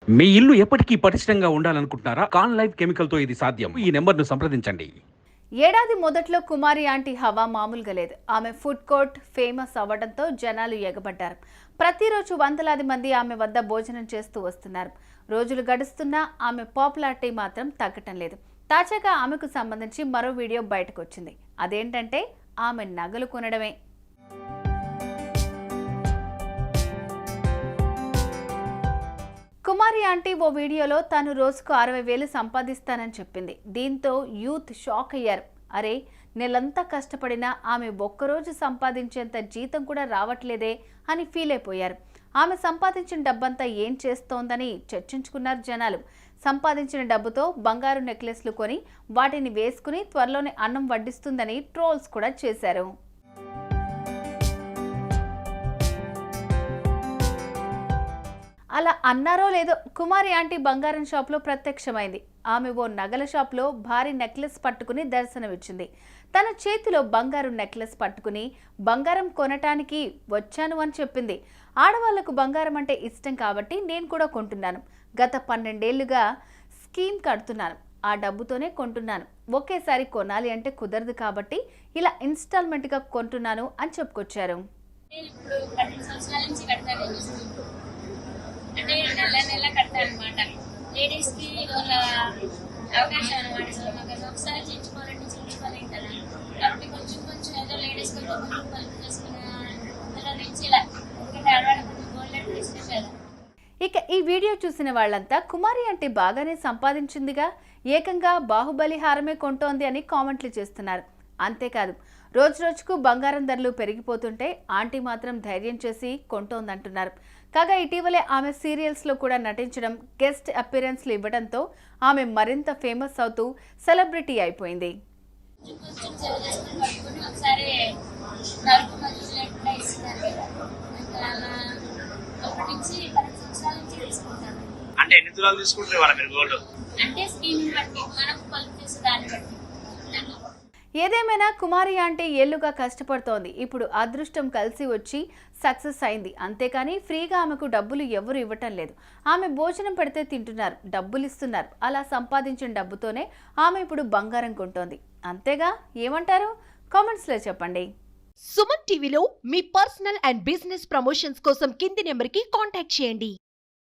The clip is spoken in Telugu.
మీ ఇల్లు ఎప్పటికీ పటిష్టంగా ఉండాలనుకుంటున్నారా? కాన్ లైఫ్ కెమికల్‌తో ఇది సాధ్యం. ఈ నంబర్‌ను సంప్రదించండి. ఏడాది మొదట్లో కుమారి ఆంటీ హవా మామూలుగా లేదు. ఆమె ఫుడ్ కోర్ట్ ఫేమస్ అవ్వడంతో జనాలు ఎగబడ్డారు. ప్రతిరోజు వందలాది మంది ఆమె వద్ద భోజనం చేస్తూ వస్తున్నారు. రోజులు గడుస్తున్నా ఆమె పాపులారిటీ మాత్రం తగ్గటం లేదు. తాజాగా ఆమెకు సంబంధించి మరో వీడియో బయటకు వచ్చింది. అదేంటంటే ఆమె నగలు కొనడమే. కుమారి ఆంటీ ఓ వీడియోలో తాను రోజుకు 60,000 సంపాదిస్తానని చెప్పింది. దీంతో యూత్ షాక్ అయ్యారు. అరే, నెలంతా కష్టపడినా ఆమె ఒక్కరోజు సంపాదించేంత జీతం కూడా రావట్లేదే అని ఫీల్ అయిపోయారు. ఆమె సంపాదించిన డబ్బంతా ఏం చేస్తోందని చర్చించుకున్నారు జనాలు. సంపాదించిన డబ్బుతో బంగారు నెక్లెస్లు కొని వాటిని వేసుకుని త్వరలోనే అన్నం వడ్డిస్తుందని ట్రోల్స్ కూడా చేశారు. అలా అన్నారో లేదో, కుమారి ఆంటీ బంగారం షాప్లో ప్రత్యక్షమైంది. ఆమె ఓ నగల షాప్లో భారీ నెక్లెస్ పట్టుకుని దర్శనమిచ్చింది. తన చేతిలో బంగారు నెక్లెస్ పట్టుకుని బంగారం కొనటానికి వచ్చాను అని చెప్పింది. ఆడవాళ్లకు బంగారం అంటే ఇష్టం కాబట్టి నేను కూడా కొంటున్నాను. గత 12 ఏళ్లుగా స్కీమ్ కడుతున్నాను. ఆ డబ్బుతోనే కొంటున్నాను. ఒకేసారి కొనాలి అంటే కుదరదు కాబట్టి ఇలా ఇన్స్టాల్మెంట్గా కొంటున్నాను అని చెప్పుకొచ్చారు. అంటే నెల కడతాను అనమాట. లేడీస్కి వాళ్ళ అవకాశం అనమాట. సో మాకు ఒకసారి చేయించుకోవాలంటే చేయించుకోలేం కదా. కాబట్టి కొంచెం ఏదో లేడీస్ కొంచెం పలుపు చేసుకున్న అందులో నుంచి ఇలా ఎందుకంటే ఆడవాళ్ళకి కొంచెం గోల్డ్ ఇష్టం కదా. ఇక ఈ వీడియో చూసిన వాళ్ళంతా కుమారి అంటే బాగానే సంపాదించిందిగా, ఏకంగా బాహుబలి హారమే కొంటోంది అని కామెంట్లు చేస్తున్నారు. అంతేకాదు, రోజుకు బంగారం ధరలు పెరిగిపోతుంటే ఆంటీ మాత్రం ధైర్యం చేసి కొంటోందంటున్నారు. కాగా ఇటీవలే ఆమె సీరియల్స్లో కూడా నటించడం, గెస్ట్ అపిరెన్స్లు ఇవ్వడంతో ఆమె మరింత ఫేమస్ అవుతూ సెలబ్రిటీ అయిపోయింది. అంటే ఎన్ని తులాలు తీసుకుంటారు వాళ్ళ మీరు గోల్డ్? అంటే స్కీమ్ బట్టి మనం పలుపు చేసే దాన్ని బట్టి. ఏదేమైనా కుమారి ఆంటీ ఏళ్లుగా కష్టపడుతోంది. ఇప్పుడు అదృష్టం కలిసి వచ్చి సక్సెస్ అయింది. అంతేకాని ఫ్రీగా ఆమెకు డబ్బులు ఎవరు ఇవ్వటం లేదు. ఆమె భోజనం పెడితే తింటున్నారు, డబ్బులు ఇస్తున్నారు. అలా సంపాదించిన డబ్బుతోనే ఆమె ఇప్పుడు బంగారం కొంటోంది. అంతేగా, ఏమంటారు? కామెంట్స్లో చెప్పండి. సుమన్ టీవీలో మీ పర్సనల్ అండ్ బిజినెస్ ప్రమోషన్స్ కోసం కింది నెంబర్కి కాంటాక్ట్ చేయండి.